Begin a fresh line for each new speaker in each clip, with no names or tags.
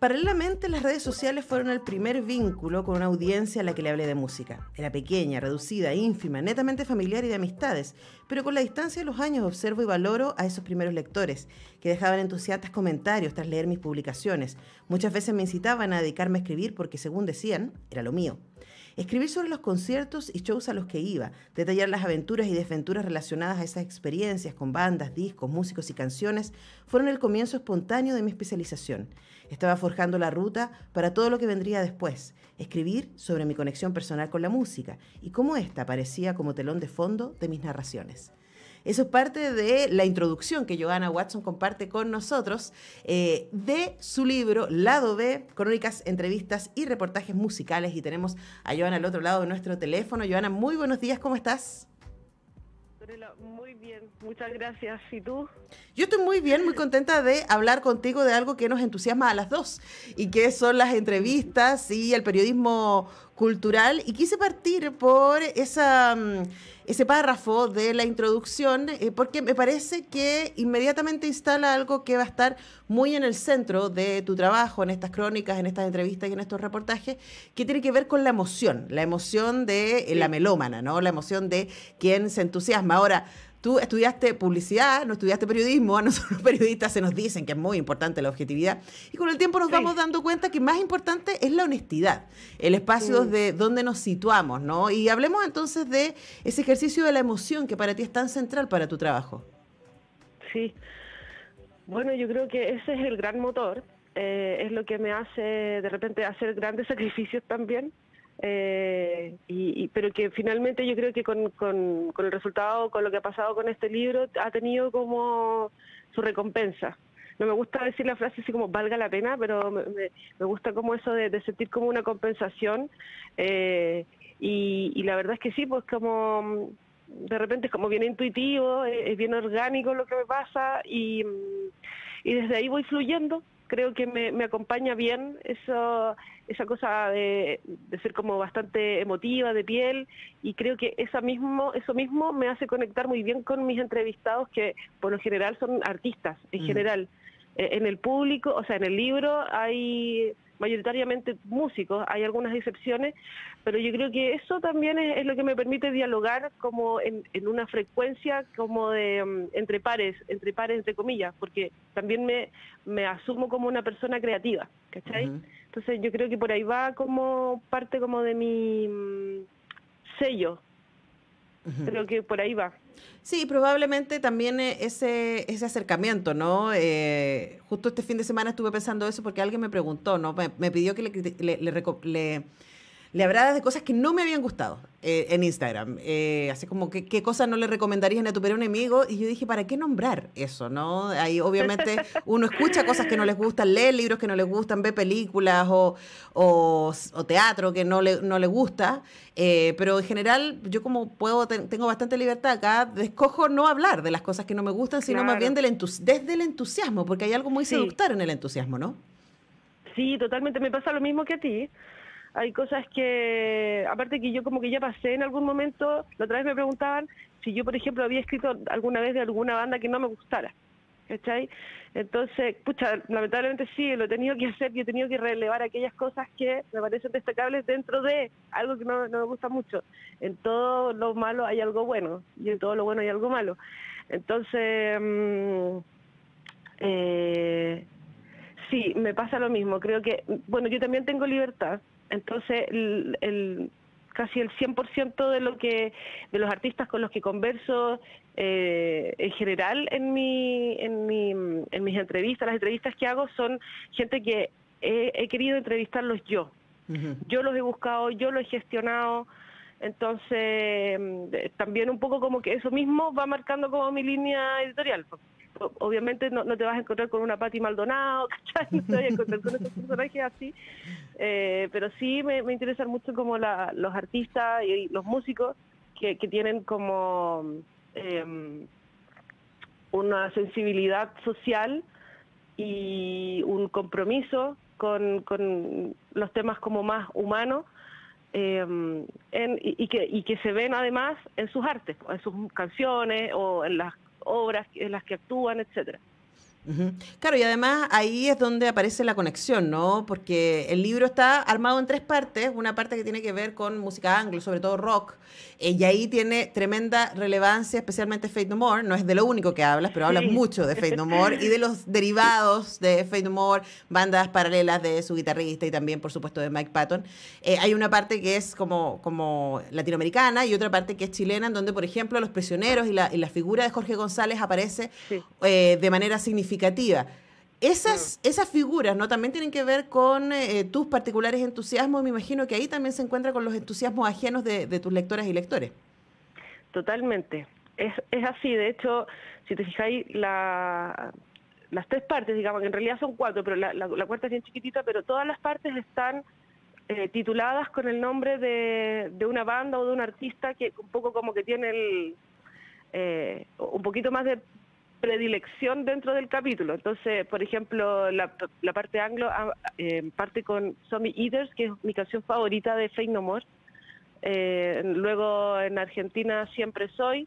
Paralelamente, las redes sociales fueron el primer vínculo con una audiencia a la que le hablé de música. Era pequeña, reducida, ínfima, netamente familiar y de amistades, pero con la distancia de los años observo y valoro a esos primeros lectores, que dejaban entusiastas comentarios tras leer mis publicaciones. Muchas veces me incitaban a dedicarme a escribir porque, según decían, era lo mío. Escribir sobre los conciertos y shows a los que iba, detallar las aventuras y desventuras relacionadas a esas experiencias con bandas, discos, músicos y canciones, fueron el comienzo espontáneo de mi especialización. Estaba forjando la ruta para todo lo que vendría después, escribir sobre mi conexión personal con la música y cómo ésta aparecía como telón de fondo de mis narraciones. Eso es parte de la introducción que Johanna Watson comparte con nosotros de su libro Lado B, crónicas, entrevistas y reportajes musicales. Y tenemos a Johanna al otro lado de nuestro teléfono. Johanna, muy buenos días, ¿cómo estás?
Muy bien, muchas gracias. ¿Y tú?
Yo estoy muy bien, muy contenta de hablar contigo de algo que nos entusiasma a las dos y que son las entrevistas y el periodismo cultural. Y quise partir por ese párrafo de la introducción porque me parece que inmediatamente instala algo que va a estar muy en el centro de tu trabajo, en estas crónicas, en estas entrevistas y en estos reportajes, que tiene que ver con la emoción de la melómana, ¿no? La emoción de quien se entusiasma. Ahora, tú estudiaste publicidad, no estudiaste periodismo, a nosotros los periodistas se nos dicen que es muy importante la objetividad y con el tiempo nos vamos dando cuenta que más importante es la honestidad, el espacio de donde nos situamos, ¿no? Y hablemos entonces de ese ejercicio de la emoción que para ti es tan central para tu trabajo.
Sí, bueno, yo creo que ese es el gran motor, es lo que me hace de repente hacer grandes sacrificios también. Pero que finalmente yo creo que con el resultado, con lo que ha pasado con este libro, ha tenido como su recompensa. No me gusta decir la frase así como valga la pena, pero me gusta como eso de sentir como una compensación. Y la verdad es que sí, pues como de repente es como bien intuitivo, es bien orgánico lo que me pasa y desde ahí voy fluyendo. Creo que me acompaña bien esa cosa de ser como bastante emotiva, de piel, y creo que eso mismo me hace conectar muy bien con mis entrevistados, que por lo general son artistas, en general. En el público, o sea, en el libro hay mayoritariamente músicos, hay algunas excepciones, pero yo creo que eso también es lo que me permite dialogar como en una frecuencia como de entre pares, entre comillas, porque también me asumo como una persona creativa, ¿cachai? Entonces yo creo que por ahí va como parte como de mi sello, creo que por ahí va.
Sí, probablemente también ese acercamiento, ¿no? Justo este fin de semana estuve pensando eso porque alguien me preguntó, ¿no? Me pidió que le hablara de cosas que no me habían gustado en Instagram. Así como, ¿qué cosas no le recomendarías a tu peor enemigo? Y yo dije, ¿para qué nombrar eso, no? Ahí obviamente uno escucha cosas que no les gustan, lee libros que no les gustan, ve películas o teatro que no le gusta. Pero en general, yo como tengo bastante libertad acá, escojo no hablar de las cosas que no me gustan, sino más bien desde el entusiasmo, porque hay algo muy seductor en el entusiasmo, ¿no?
Sí, totalmente. Me pasa lo mismo que a ti. Hay cosas que, aparte que yo como que ya pasé en algún momento, la otra vez me preguntaban si yo, por ejemplo, había escrito alguna vez de alguna banda que no me gustara, ¿cachai? Entonces, pucha, lamentablemente sí, lo he tenido que hacer y he tenido que relevar aquellas cosas que me parecen destacables dentro de algo que no me gusta mucho. En todo lo malo hay algo bueno y en todo lo bueno hay algo malo. Entonces, sí, me pasa lo mismo. Creo que, bueno, yo también tengo libertad. Entonces, casi el 100% de los artistas con los que converso, en general en mis entrevistas, las entrevistas que hago son gente que he querido entrevistarlos yo. Yo los he buscado, yo los he gestionado. Entonces, también un poco como que eso mismo va marcando como mi línea editorial. Obviamente no te vas a encontrar con una Patti Maldonado, ¿cachai? No te vas a encontrar con esos personajes así, pero sí me interesan mucho como los artistas y los músicos que tienen como una sensibilidad social y un compromiso con los temas como más humanos, y que se ven además en sus artes, en sus canciones o en las obras en las que actúan, etcétera.
Ujú. Claro, y además ahí es donde aparece la conexión, ¿no? Porque el libro está armado en tres partes, una parte que tiene que ver con música anglo, sobre todo rock, y ahí tiene tremenda relevancia, especialmente Faith No More, no es de lo único que hablas, pero hablas
Sí,
mucho de Faith No More y de los derivados de Faith No More, bandas paralelas de su guitarrista y también, por supuesto, de Mike Patton. Hay una parte que es como latinoamericana y otra parte que es chilena, en donde, por ejemplo, los prisioneros y la figura de Jorge González aparece
sí.
de manera significativa.
Mm.
Esas figuras, ¿no? También tienen que ver con tus particulares entusiasmos. Me imagino que ahí también se encuentra con los entusiasmos ajenos de tus lectoras y lectores.
Totalmente. Es así, de hecho, si te fijáis, las tres partes, digamos, que en realidad son cuatro, pero la cuarta es bien chiquitita, pero todas las partes están tituladas con el nombre de una banda o de un artista que un poco como que tiene un poquito más de predilección dentro del capítulo. Entonces, por ejemplo, la parte anglo parte con Zombie Eaters, que es mi canción favorita de Faith No More. Luego en Argentina Siempre Soy,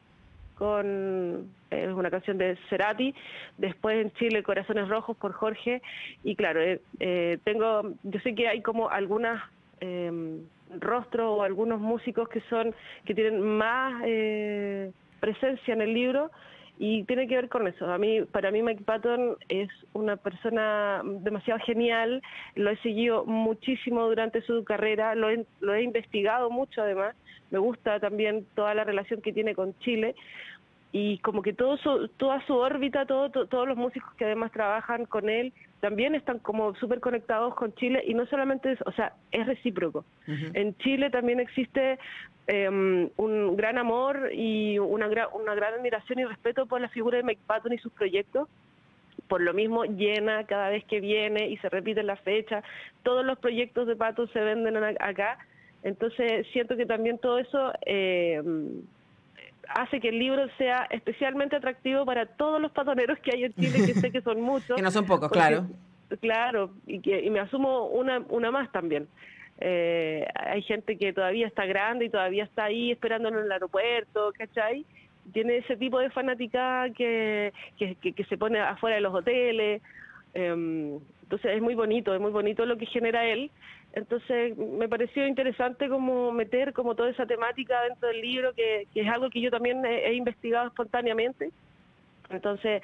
con una canción de Cerati. Después en Chile Corazones Rojos por Jorge. Y claro, yo sé que hay como algunas rostros o algunos músicos que tienen más presencia en el libro, y tiene que ver con eso. Para mí Mike Patton es una persona demasiado genial, lo he seguido muchísimo durante su carrera, lo he investigado mucho además, me gusta también toda la relación que tiene con Chile, y como que toda su órbita, todos los músicos que además trabajan con él, también están como súper conectados con Chile, y no solamente eso, o sea, es recíproco.
Ujú.
En Chile también existe un gran amor y una gran admiración y respeto por la figura de Mike Patton y sus proyectos. Por lo mismo llena cada vez que viene y se repite la fecha. Todos los proyectos de Patton se venden acá. Entonces siento que también todo eso hace que el libro sea especialmente atractivo para todos los patoneros que hay en Chile, que sé que son
Que
muchos,
no son pocos,
porque,
claro.
claro, y me asumo una más también. Hay gente que todavía está grande y todavía está ahí esperándolo en el aeropuerto, ¿cachai? Tiene ese tipo de fanática que se pone afuera de los hoteles. Entonces es muy bonito lo que genera él. Entonces me pareció interesante como meter como toda esa temática dentro del libro, que es algo que yo también he investigado espontáneamente. Entonces,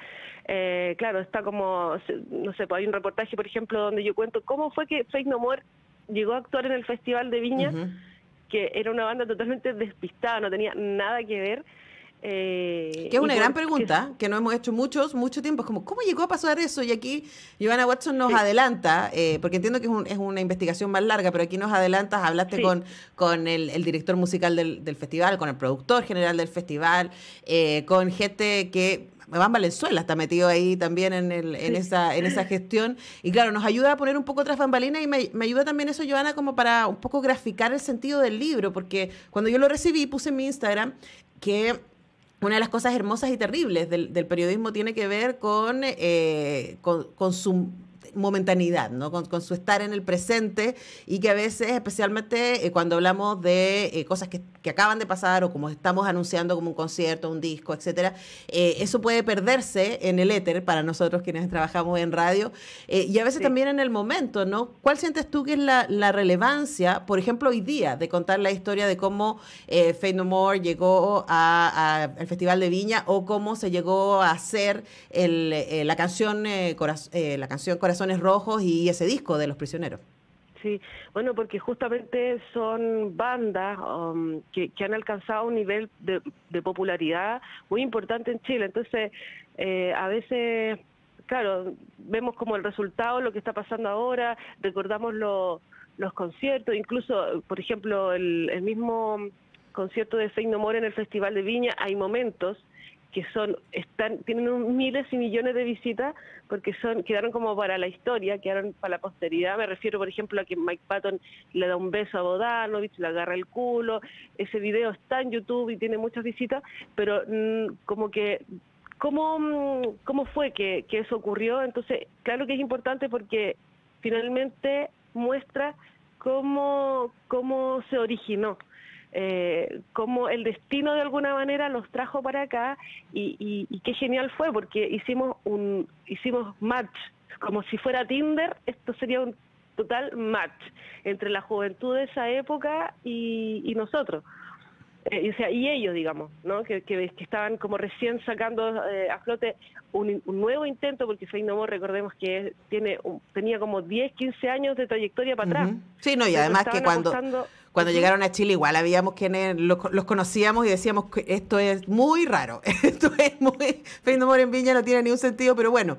claro, está como, no sé, pues hay un reportaje, por ejemplo, donde yo cuento cómo fue que Faith No More llegó a actuar en el Festival de Viña,
Ujú.
que era una banda totalmente despistada, no tenía nada que ver.
Que es
Y
una gran
porque,
pregunta que no hemos hecho mucho tiempo. Es como, ¿cómo llegó a pasar eso? Y aquí Giovanna Watson nos
sí,
adelanta, porque entiendo que es una investigación más larga, pero aquí nos adelantas, hablaste
sí,
con el director musical del festival, con el productor general del festival, con gente que... Iván Valenzuela está metido ahí también
sí,
en esa gestión. Y claro, nos ayuda a poner un poco tras bambalinas y me ayuda también eso, Giovanna, como para un poco graficar el sentido del libro, porque cuando yo lo recibí puse en mi Instagram que una de las cosas hermosas y terribles del periodismo tiene que ver con su momentaneidad, ¿no? Con su estar en el presente y que a veces, especialmente cuando hablamos de cosas que acaban de pasar o como estamos anunciando como un concierto, un disco, etcétera, eso puede perderse en el éter para nosotros quienes trabajamos en radio y a veces
sí.
también en el momento, ¿no? ¿Cuál sientes tú que es la relevancia, por ejemplo, hoy día, de contar la historia de cómo Faith No More llegó al Festival de Viña o cómo se llegó a hacer la canción Corazones Rojos y ese disco de Los Prisioneros?
Sí, bueno, porque justamente son bandas que han alcanzado un nivel de popularidad muy importante en Chile. Entonces, a veces, claro, vemos como el resultado, lo que está pasando ahora, recordamos los conciertos, incluso, por ejemplo, el mismo concierto de Faith No More en el Festival de Viña, hay momentos que tienen miles y millones de visitas, porque quedaron como para la historia, quedaron para la posteridad. Me refiero, por ejemplo, a que Mike Patton le da un beso a Bodanovich, le agarra el culo. Ese video está en YouTube y tiene muchas visitas, pero como que ¿cómo fue que eso ocurrió? Entonces, claro que es importante porque finalmente muestra cómo se originó. cómo el destino de alguna manera los trajo para acá y qué genial fue, porque hicimos match, como si fuera Tinder. Esto sería un total match entre la juventud de esa época y nosotros. O sea, y ellos, digamos, ¿no? Que estaban como recién sacando a flote un nuevo intento, porque Faith No More, recordemos que tenía como 10, 15 años de trayectoria para atrás.
Sí, no, y además que cuando llegaron a Chile igual habíamos quienes los conocíamos y decíamos que esto es muy raro, esto es muy... Faith No More en Viña no tiene ningún sentido, pero bueno,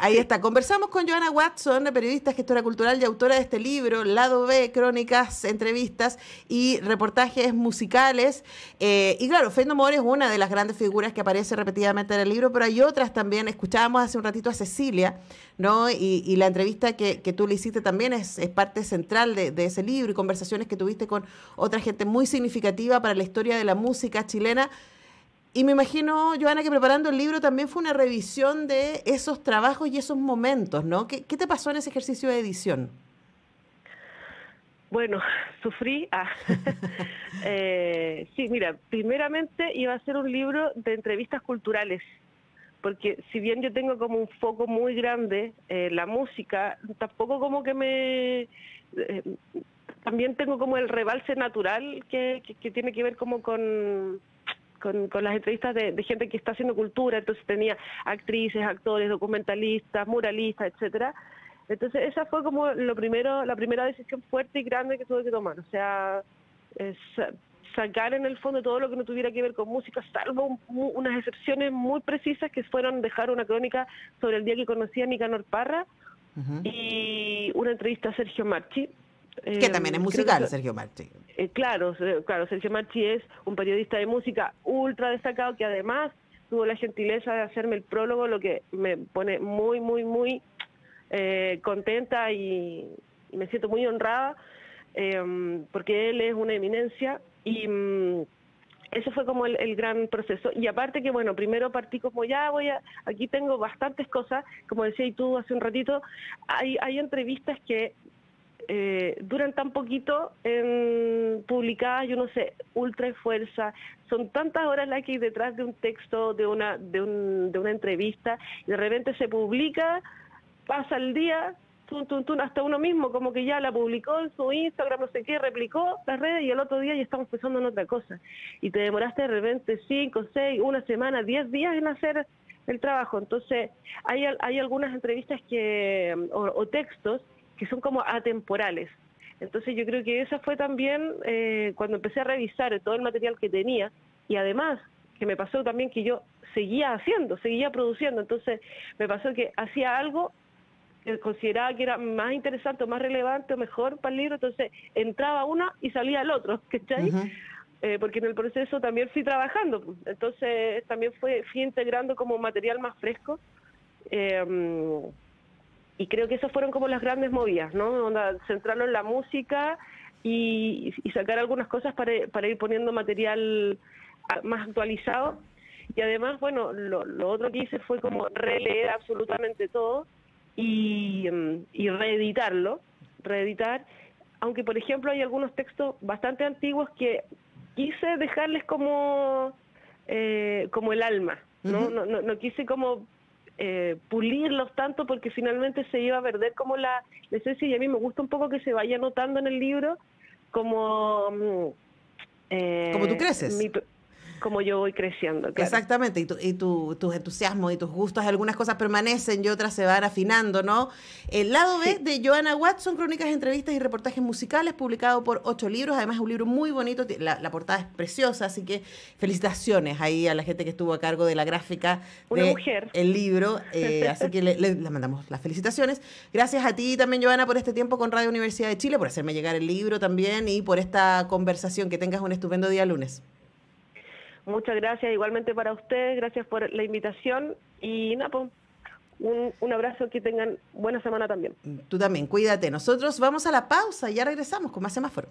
ahí está. Conversamos con Johanna Watson, periodista, gestora cultural y autora de este libro, Lado B, crónicas, entrevistas y reportajes musicales. Y claro, Faith No More es una de las grandes figuras que aparece repetidamente en el libro, pero hay otras también. Escuchábamos hace un ratito a Cecilia, ¿no? Y la entrevista que tú le hiciste también es parte central de ese libro, y conversaciones que tuviste con otra gente muy significativa para la historia de la música chilena. Y me imagino, Johanna, que preparando el libro también fue una revisión de esos trabajos y esos momentos, ¿no? ¿Qué te pasó en ese ejercicio de edición?
Bueno, sufrí. Sí, mira, primeramente iba a ser un libro de entrevistas culturales, porque si bien yo tengo como un foco muy grande la música, tampoco como que también tengo como el rebalse natural que tiene que ver como con las entrevistas de gente que está haciendo cultura. Entonces tenía actrices, actores, documentalistas, muralistas, etcétera. Entonces esa fue como la primera decisión fuerte y grande que tuve que tomar. O sea, sacar en el fondo todo lo que no tuviera que ver con música, salvo unas excepciones muy precisas que fueron dejar una crónica sobre el día que conocí a Nicanor Parra y una entrevista a Sergio Marchi.
Que también es musical, Sergio Marchi.
Claro, Sergio Marchi es un periodista de música ultra destacado que además tuvo la gentileza de hacerme el prólogo, lo que me pone muy, muy, muy contenta y me siento muy honrada, porque él es una eminencia y ese fue como el gran proceso. Y aparte que, bueno, primero partí como aquí tengo bastantes cosas, como decías tú hace un ratito, hay entrevistas que duran tan poquito publicadas, yo no sé, ultra fuerza, son tantas horas las que hay detrás de un texto, de una entrevista, y de repente se publica, pasa el día, hasta uno mismo como que ya la publicó en su Instagram, no sé qué, replicó las redes, y el otro día ya estamos pensando en otra cosa, y te demoraste de repente 5, 6, una semana, 10 días en hacer el trabajo. Entonces hay algunas entrevistas o textos que son como atemporales. Entonces yo creo que esa fue también cuando empecé a revisar todo el material que tenía, y además que me pasó también que yo seguía produciendo, entonces me pasó que hacía algo que consideraba que era más interesante, más relevante o mejor para el libro, entonces entraba una y salía el otro, ¿cachai? Porque en el proceso también fui trabajando, entonces también fui integrando como material más fresco. Y creo que esas fueron como las grandes movidas, ¿no? Centrarlo en la música y sacar algunas cosas para ir poniendo material más actualizado. Y además, bueno, lo otro que hice fue como releer absolutamente todo y reeditar, aunque por ejemplo hay algunos textos bastante antiguos que quise dejarles como el alma, ¿no? No quise como pulirlos tanto, porque finalmente se iba a perder como la esencia, y a mí me gusta un poco que se vaya notando en el libro como
tú creces.
Como yo voy creciendo. Claro.
Exactamente, y tus entusiasmos y tus gustos, algunas cosas permanecen y otras se van afinando, ¿no? El lado B de Johanna Watson, crónicas, entrevistas y reportajes musicales, publicado por 8 libros, además es un libro muy bonito, la portada es preciosa, así que felicitaciones ahí a la gente que estuvo a cargo de la gráfica del libro, así que le mandamos las felicitaciones. Gracias a ti también, Johanna, por este tiempo con Radio Universidad de Chile, por hacerme llegar el libro también y por esta conversación. Que tengas un estupendo día lunes.
Muchas gracias, igualmente para ustedes, gracias por la invitación y nada, pues, un abrazo, que tengan buena semana también.
Tú también, cuídate. Nosotros vamos a la pausa y ya regresamos con más Semáforo.